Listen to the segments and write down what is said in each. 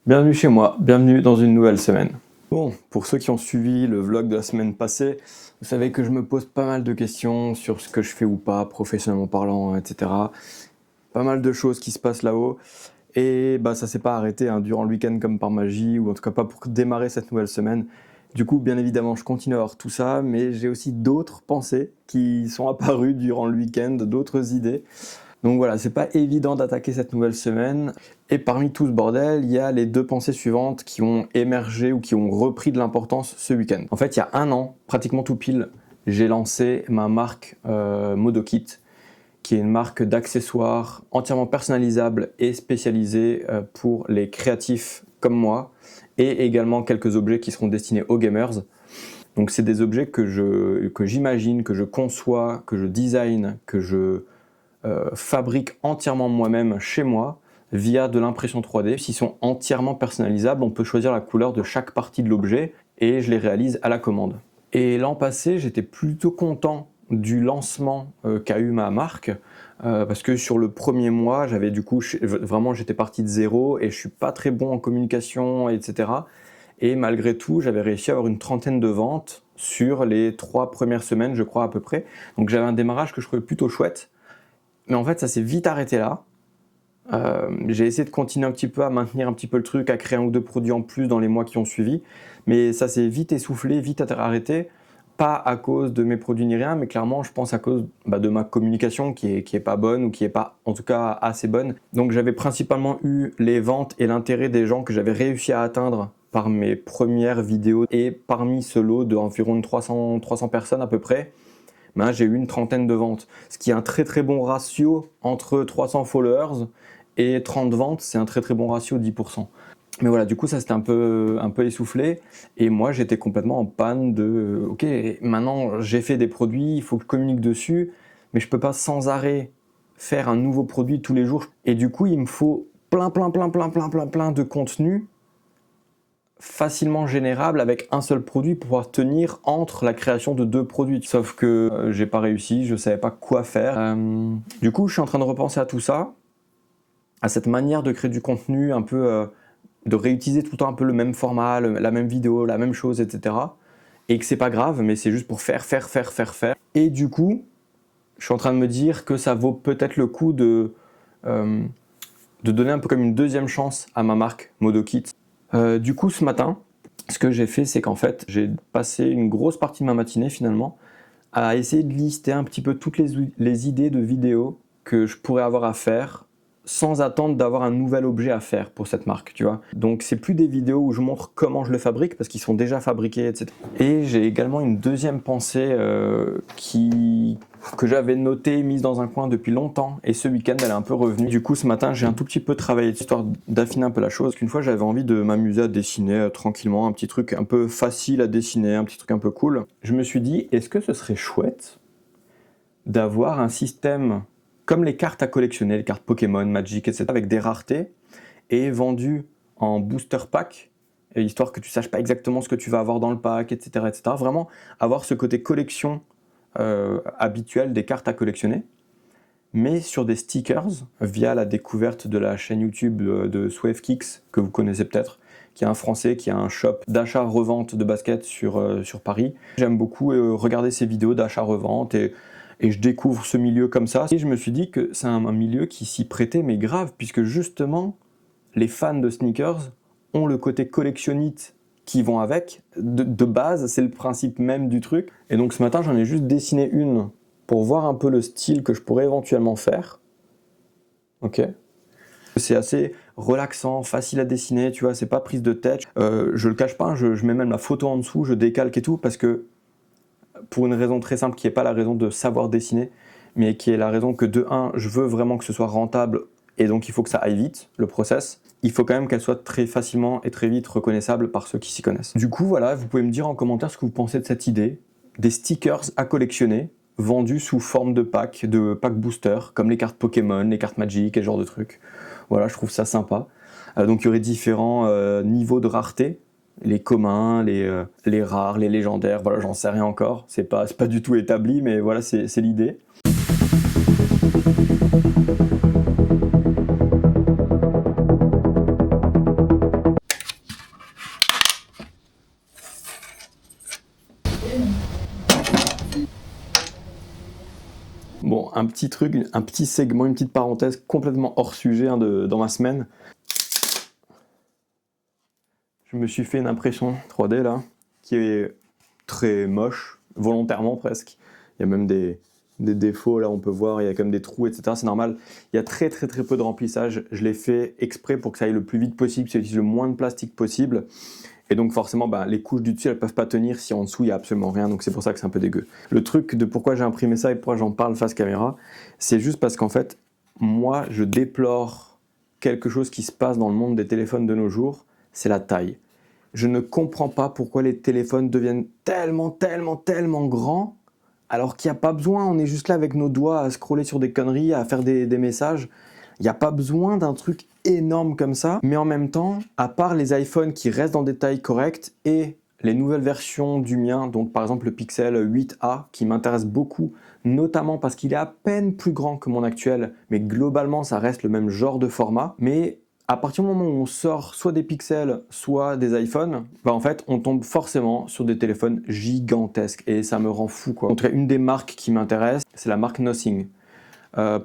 Bienvenue chez moi, bienvenue dans une nouvelle semaine. Bon, pour ceux qui ont suivi le vlog de la semaine passée, vous savez que je me pose pas mal de questions sur ce que je fais ou pas, professionnellement parlant, etc. Pas mal de choses qui se passent là-haut. Et bah ça s'est pas arrêté durant le week-end comme par magie, ou en tout cas pas pour démarrer cette nouvelle semaine. Du coup, bien évidemment, je continue à avoir tout ça, mais j'ai aussi d'autres pensées qui sont apparues durant le week-end, d'autres idées. Donc voilà, c'est pas évident d'attaquer cette nouvelle semaine. Et parmi tout ce bordel, il y a les deux pensées suivantes qui ont émergé ou qui ont repris de l'importance ce week-end. En fait, il y a un an, pratiquement tout pile, j'ai lancé ma marque Modokit, qui est une marque d'accessoires entièrement personnalisables et spécialisée pour les créatifs comme moi, et également quelques objets qui seront destinés aux gamers. Donc c'est des objets que j'imagine, que je conçois, que je design, que je fabrique entièrement moi-même chez moi via de l'impression 3D. S'ils sont entièrement personnalisables, on peut choisir la couleur de chaque partie de l'objet et je les réalise à la commande. Et l'an passé, j'étais plutôt content du lancement qu'a eu ma marque parce que sur le premier mois, j'avais du coup vraiment j'étais parti de zéro et je suis pas très bon en communication, etc. Et malgré tout, j'avais réussi à avoir une trentaine de ventes sur les 3 premières semaines, je crois à peu près. Donc j'avais un démarrage que je trouvais plutôt chouette. Mais en fait, ça s'est vite arrêté là. J'ai essayé de continuer un petit peu à maintenir un petit peu le truc, à créer un ou deux produits en plus dans les mois qui ont suivi. Mais ça s'est vite essoufflé, vite arrêté. Pas à cause de mes produits ni rien, mais clairement, je pense à cause de ma communication qui est pas bonne ou qui est pas, en tout cas, assez bonne. Donc j'avais principalement eu les ventes et l'intérêt des gens que j'avais réussi à atteindre par mes premières vidéos. Et parmi ce lot d'environ 300 personnes à peu près, j'ai eu une trentaine de ventes, ce qui est un très très bon ratio entre 300 followers et 30 ventes, c'est un très très bon ratio, 10%. Mais voilà, du coup ça s'était un peu essoufflé et moi j'étais complètement en panne de ok, maintenant j'ai fait des produits, il faut que je communique dessus, mais je peux pas sans arrêt faire un nouveau produit tous les jours et du coup il me faut plein de contenu facilement générable avec un seul produit pour pouvoir tenir entre la création de 2 produits. Sauf que j'ai pas réussi, je savais pas quoi faire. Du coup, je suis en train de repenser à tout ça, à cette manière de créer du contenu, un peu de réutiliser tout le temps un peu le même format, la même vidéo, la même chose, etc. Et que c'est pas grave, mais c'est juste pour faire. Et du coup, je suis en train de me dire que ça vaut peut-être le coup de donner un peu comme une deuxième chance à ma marque Modokit. Du coup, ce matin, ce que j'ai fait, c'est qu'en fait, j'ai passé une grosse partie de ma matinée finalement à essayer de lister un petit peu toutes les idées de vidéos que je pourrais avoir à faire sans attendre d'avoir un nouvel objet à faire pour cette marque, tu vois. Donc c'est plus des vidéos où je montre comment je le fabrique parce qu'ils sont déjà fabriqués, etc. Et j'ai également une deuxième pensée que j'avais notée, mise dans un coin depuis longtemps, et ce week-end elle est un peu revenue. Du coup ce matin j'ai un tout petit peu travaillé histoire d'affiner un peu la chose. Qu'une fois j'avais envie de m'amuser à dessiner tranquillement, un petit truc un peu facile à dessiner, un petit truc un peu cool. Je me suis dit, est-ce que ce serait chouette d'avoir un système comme les cartes à collectionner, les cartes Pokémon, Magic, etc., avec des raretés, et vendues en booster pack, histoire que tu saches pas exactement ce que tu vas avoir dans le pack, etc., etc. Vraiment avoir ce côté collection habituel des cartes à collectionner, mais sur des stickers, via la découverte de la chaîne YouTube de SwiftKicks, que vous connaissez peut-être, qui est un Français, qui a un shop d'achat-revente de baskets sur Paris. J'aime beaucoup regarder ses vidéos d'achat-revente et je découvre ce milieu comme ça. Et je me suis dit que c'est un milieu qui s'y prêtait, mais grave, puisque justement, les fans de sneakers ont le côté collectionnite qui vont avec. De base, c'est le principe même du truc. Et donc ce matin, j'en ai juste dessiné une pour voir un peu le style que je pourrais éventuellement faire. Ok. C'est assez relaxant, facile à dessiner, tu vois, c'est pas prise de tête. Je le cache pas, je mets même la photo en dessous, je décalque et tout, parce que pour une raison très simple qui n'est pas la raison de savoir dessiner, mais qui est la raison que de 1, je veux vraiment que ce soit rentable et donc il faut que ça aille vite, le process. Il faut quand même qu'elle soit très facilement et très vite reconnaissable par ceux qui s'y connaissent. Du coup, voilà, vous pouvez me dire en commentaire ce que vous pensez de cette idée, des stickers à collectionner, vendus sous forme de pack booster, comme les cartes Pokémon, les cartes Magic et ce genre de trucs. Voilà, je trouve ça sympa. Donc il y aurait différents niveaux de rareté, les communs, les rares, les légendaires, voilà, j'en sais rien encore, c'est pas du tout établi, mais voilà, c'est l'idée. petit truc, un petit segment, une petite parenthèse complètement hors sujet dans ma semaine. Je me suis fait une impression 3D là, qui est très moche, volontairement presque. Il y a même des défauts, là on peut voir, il y a comme des trous, etc. C'est normal. Il y a très peu de remplissage. Je l'ai fait exprès pour que ça aille le plus vite possible, que ça utilise le moins de plastique possible. Et donc forcément, les couches du dessus, elles peuvent pas tenir si en dessous, il n'y a absolument rien. Donc c'est pour ça que c'est un peu dégueu. Le truc de pourquoi j'ai imprimé ça et pourquoi j'en parle face caméra, c'est juste parce qu'en fait, moi, je déplore quelque chose qui se passe dans le monde des téléphones de nos jours, c'est la taille. Je ne comprends pas pourquoi les téléphones deviennent tellement grands, alors qu'il n'y a pas besoin, on est juste là avec nos doigts à scroller sur des conneries, à faire des messages. Il n'y a pas besoin d'un truc énorme comme ça, mais en même temps, à part les iPhones qui restent dans des tailles correctes et les nouvelles versions du mien, donc par exemple le Pixel 8a qui m'intéresse beaucoup, notamment parce qu'il est à peine plus grand que mon actuel, mais globalement ça reste le même genre de format. Mais à partir du moment où on sort soit des Pixels, soit des iPhones, en fait, on tombe forcément sur des téléphones gigantesques et ça me rend fou, quoi. En tout cas, une des marques qui m'intéresse, c'est la marque Nothing.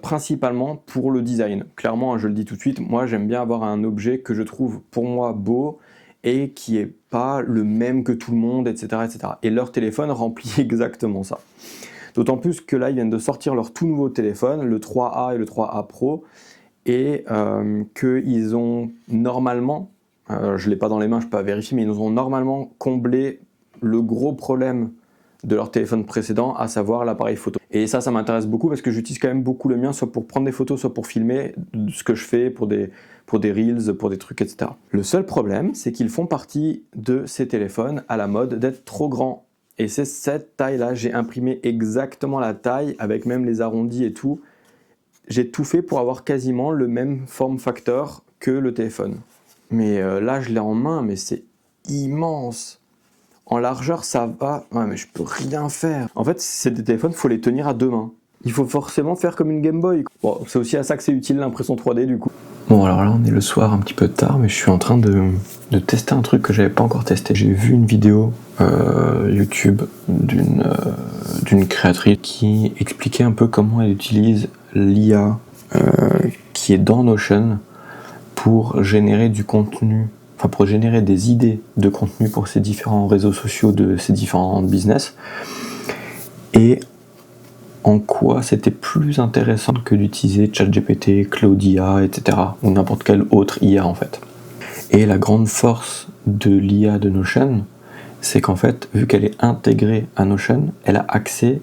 Principalement pour le design. Clairement, je le dis tout de suite, moi j'aime bien avoir un objet que je trouve pour moi beau et qui est pas le même que tout le monde, etc. etc. Et leur téléphone remplit exactement ça. D'autant plus que là, ils viennent de sortir leur tout nouveau téléphone, le 3A et le 3A Pro, et qu'ils ont normalement, je ne l'ai pas dans les mains, je ne peux pas vérifier, mais ils ont normalement comblé le gros problème de leur téléphone précédent, à savoir l'appareil photo. Et ça m'intéresse beaucoup parce que j'utilise quand même beaucoup le mien, soit pour prendre des photos, soit pour filmer ce que je fais pour des reels, pour des trucs, etc. Le seul problème, c'est qu'ils font partie de ces téléphones à la mode d'être trop grands. Et c'est cette taille-là, j'ai imprimé exactement la taille, avec même les arrondis et tout. J'ai tout fait pour avoir quasiment le même form factor que le téléphone. Mais là, je l'ai en main, mais c'est immense. En largeur, ça va. Ouais, mais je peux rien faire. En fait, c'est des téléphones, il faut les tenir à deux mains. Il faut forcément faire comme une Game Boy. Bon, c'est aussi à ça que c'est utile l'impression 3D du coup. Bon, alors là, on est le soir un petit peu tard, mais je suis en train de tester un truc que j'avais pas encore testé. J'ai vu une vidéo YouTube d'une créatrice qui expliquait un peu comment elle utilise l'IA qui est dans Notion pour générer du contenu, enfin pour générer des idées de contenu pour ces différents réseaux sociaux de ces différents business, et en quoi c'était plus intéressant que d'utiliser ChatGPT, Claudia, etc. ou n'importe quelle autre IA en fait. Et la grande force de l'IA de Notion, c'est qu'en fait, vu qu'elle est intégrée à Notion, elle a accès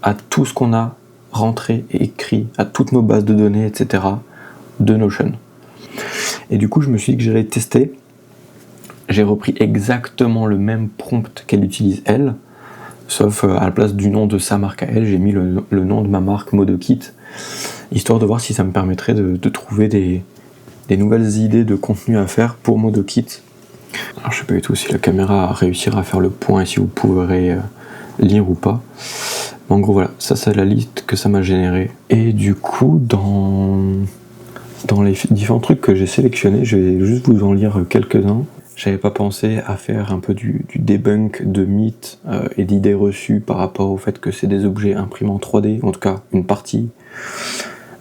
à tout ce qu'on a rentré et écrit, à toutes nos bases de données, etc. de Notion. Et du coup, je me suis dit que j'allais tester. J'ai repris exactement le même prompt qu'elle utilise elle, sauf à la place du nom de sa marque à elle, j'ai mis le nom de ma marque Modokit, histoire de voir si ça me permettrait de trouver des nouvelles idées de contenu à faire pour Modokit. Alors je sais pas du tout si la caméra réussira à faire le point et si vous pourrez lire ou pas. Mais en gros voilà, ça c'est la liste que ça m'a généré. Et du coup dans les différents trucs que j'ai sélectionnés, je vais juste vous en lire quelques-uns. J'avais pas pensé à faire un peu du debunk de mythes et d'idées reçues par rapport au fait que c'est des objets imprimés en 3D, en tout cas une partie.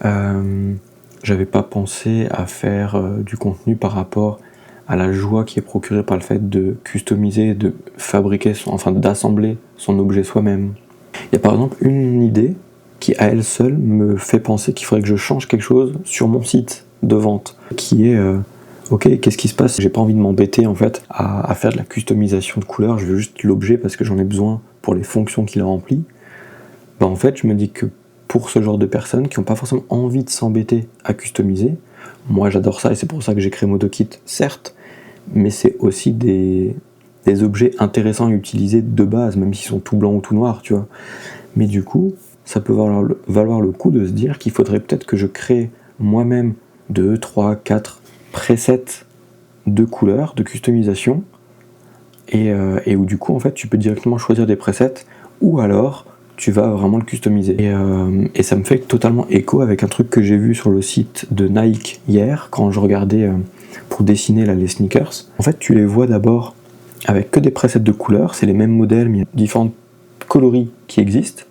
J'avais pas pensé à faire du contenu par rapport à la joie qui est procurée par le fait de customiser, de fabriquer, d'assembler son objet soi-même. Il y a par exemple une idée qui à elle seule me fait penser qu'il faudrait que je change quelque chose sur mon site de vente, qui est ok, qu'est-ce qui se passe? J'ai pas envie de m'embêter en fait à faire de la customisation de couleurs, je veux juste l'objet parce que j'en ai besoin pour les fonctions qu'il remplit. En fait, je me dis que pour ce genre de personnes qui n'ont pas forcément envie de s'embêter à customiser, moi j'adore ça et c'est pour ça que j'ai créé Modokit, certes, mais c'est aussi des objets intéressants à utiliser de base, même s'ils sont tout blancs ou tout noirs, tu vois. Mais du coup, ça peut valoir le coup de se dire qu'il faudrait peut-être que je crée moi-même 2, 3, 4 presets de couleurs, de customisation, et où du coup en fait tu peux directement choisir des presets, ou alors tu vas vraiment le customiser. Et ça me fait totalement écho avec un truc que j'ai vu sur le site de Nike hier, quand je regardais pour dessiner là, les sneakers. En fait tu les vois d'abord avec que des presets de couleurs, c'est les mêmes modèles, mais il y a différents coloris qui existent,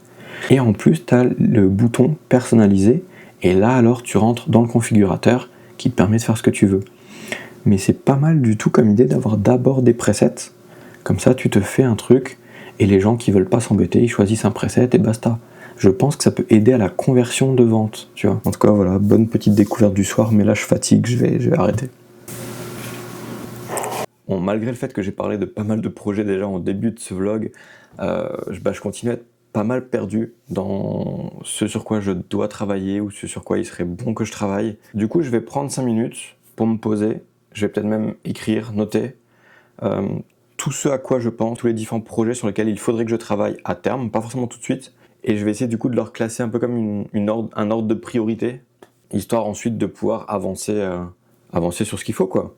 Et en plus, tu as le bouton personnalisé. Et là, alors, tu rentres dans le configurateur qui te permet de faire ce que tu veux. Mais c'est pas mal du tout comme idée d'avoir d'abord des presets. Comme ça, tu te fais un truc et les gens qui veulent pas s'embêter, ils choisissent un preset et basta. Je pense que ça peut aider à la conversion de vente, tu vois. En tout cas, voilà, bonne petite découverte du soir, mais là, je fatigue, je vais arrêter. Bon, malgré le fait que j'ai parlé de pas mal de projets déjà en début de ce vlog, je continue à être pas mal perdu dans ce sur quoi je dois travailler ou ce sur quoi il serait bon que je travaille. Du coup, je vais prendre 5 minutes pour me poser. Je vais peut-être même écrire, noter tout ce à quoi je pense, tous les différents projets sur lesquels il faudrait que je travaille à terme, pas forcément tout de suite. Et je vais essayer du coup de leur classer un peu comme un ordre de priorité, histoire ensuite de pouvoir avancer sur ce qu'il faut, quoi.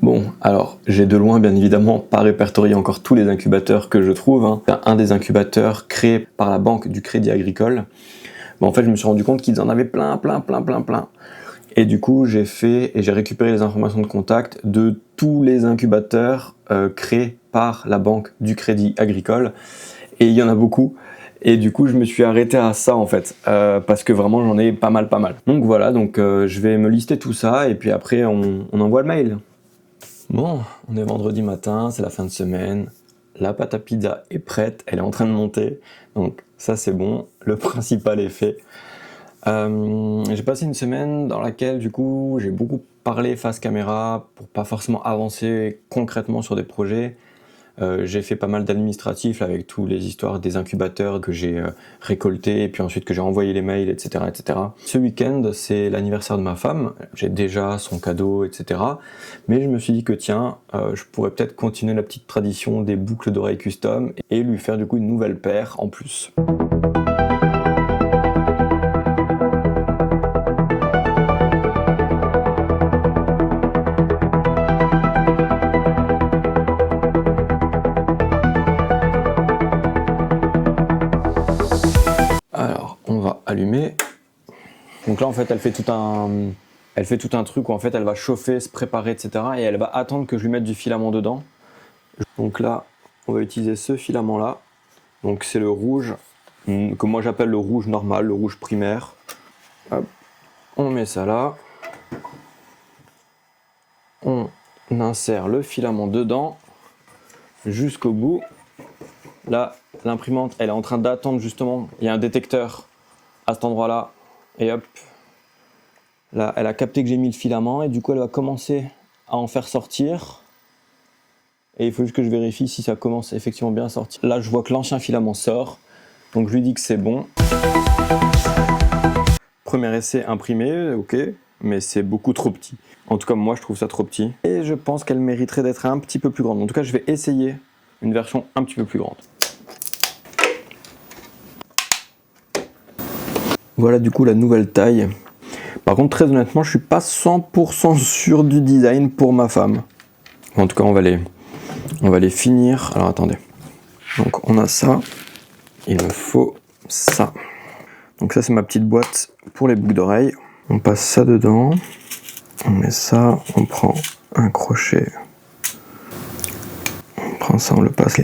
Bon, alors, j'ai de loin, bien évidemment, pas répertorié encore tous les incubateurs que je trouve. Hein. Un des incubateurs créés par la Banque du Crédit Agricole. Bon, en fait, je me suis rendu compte qu'ils en avaient plein. Et du coup, j'ai récupéré les informations de contact de tous les incubateurs créés par la Banque du Crédit Agricole. Et il y en a beaucoup. Et du coup, je me suis arrêté à ça, en fait, parce que vraiment, j'en ai pas mal. Donc voilà, je vais me lister tout ça, et puis après, on envoie le mail. Bon, on est vendredi matin, c'est la fin de semaine, la pâte à pizza est prête, elle est en train de monter, donc ça c'est bon, le principal est fait. J'ai passé une semaine dans laquelle du coup j'ai beaucoup parlé face caméra pour pas forcément avancer concrètement sur des projets. J'ai fait pas mal d'administratifs avec tous les histoires des incubateurs que j'ai récoltés et puis ensuite que j'ai envoyé les mails, etc. Ce week-end, c'est l'anniversaire de ma femme, j'ai déjà son cadeau, etc. Mais je me suis dit que tiens, je pourrais peut-être continuer la petite tradition des boucles d'oreilles custom et lui faire du coup une nouvelle paire en plus. Allumer. Donc là en fait elle fait tout un truc où en fait elle va chauffer, se préparer, etc. et elle va attendre que je lui mette du filament dedans. Donc là on va utiliser ce filament là. Donc c'est le rouge que moi j'appelle le rouge normal, le rouge primaire. Hop. On met ça là. On insère le filament dedans jusqu'au bout. Là l'imprimante elle est en train d'attendre justement, il y a un détecteur à cet endroit là et hop, là elle a capté que j'ai mis le filament et du coup elle va commencer à en faire sortir et il faut juste que je vérifie si ça commence effectivement bien à sortir. Là je vois que l'ancien filament sort, donc je lui dis que c'est bon. Premier essai imprimé, ok, mais c'est beaucoup trop petit. En tout cas moi je trouve ça trop petit et je pense qu'elle mériterait d'être un petit peu plus grande. En tout cas je vais essayer une version un petit peu plus grande. Voilà du coup la nouvelle taille. Par contre très honnêtement je suis pas 100% sûr du design pour ma femme. En tout cas on va les finir. Alors attendez. Donc on a ça. Il me faut ça. Donc ça c'est ma petite boîte pour les boucles d'oreilles. On passe ça dedans. On met ça. On prend un crochet. On prend ça, on le passe.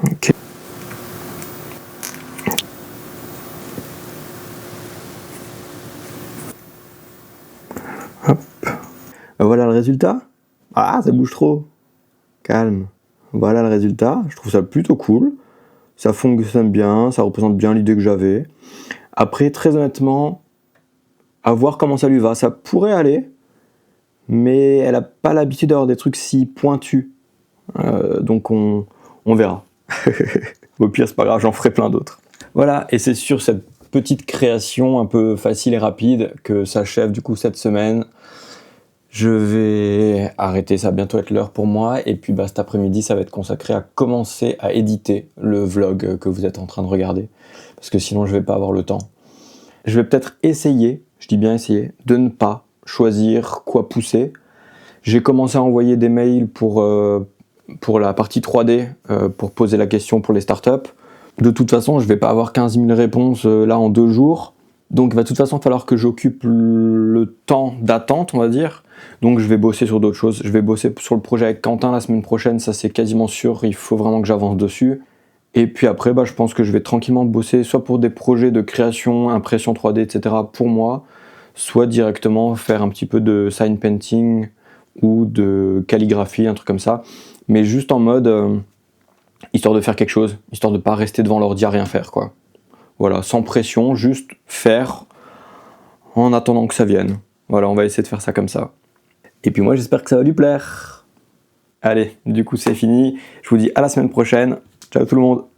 Ok. Hop. Voilà le résultat. Ah, ça bouge trop. Calme. Voilà le résultat. Je trouve ça plutôt cool. Ça fonctionne bien, ça représente bien l'idée que j'avais. Après, très honnêtement, à voir comment ça lui va. Ça pourrait aller, mais elle n'a pas l'habitude d'avoir des trucs si pointus. Donc on verra. Au pire, c'est pas grave, j'en ferai plein d'autres. Voilà, et c'est sur cette petite création un peu facile et rapide que s'achève du coup cette semaine. Je vais arrêter, ça va bientôt être l'heure pour moi, et puis cet après-midi ça va être consacré à commencer à éditer le vlog que vous êtes en train de regarder, parce que sinon je vais pas avoir le temps. Je vais peut-être essayer, je dis bien essayer, de ne pas choisir quoi pousser. J'ai commencé à envoyer des mails pour la partie 3D, pour poser la question pour les startups. De toute façon, je vais pas avoir 15 000 réponses là en 2 jours. Donc il va de toute façon falloir que j'occupe le temps d'attente, on va dire. Donc je vais bosser sur d'autres choses. Je vais bosser sur le projet avec Quentin la semaine prochaine, ça c'est quasiment sûr. Il faut vraiment que j'avance dessus. Et puis après, je pense que je vais tranquillement bosser soit pour des projets de création, impression 3D, etc. pour moi, soit directement faire un petit peu de sign painting ou de calligraphie, un truc comme ça. Mais juste en mode, histoire de faire quelque chose, histoire de pas rester devant l'ordi à rien faire, quoi. Voilà, sans pression, juste faire en attendant que ça vienne. Voilà, on va essayer de faire ça comme ça. Et puis moi, j'espère que ça va lui plaire. Allez, du coup, c'est fini. Je vous dis à la semaine prochaine. Ciao tout le monde.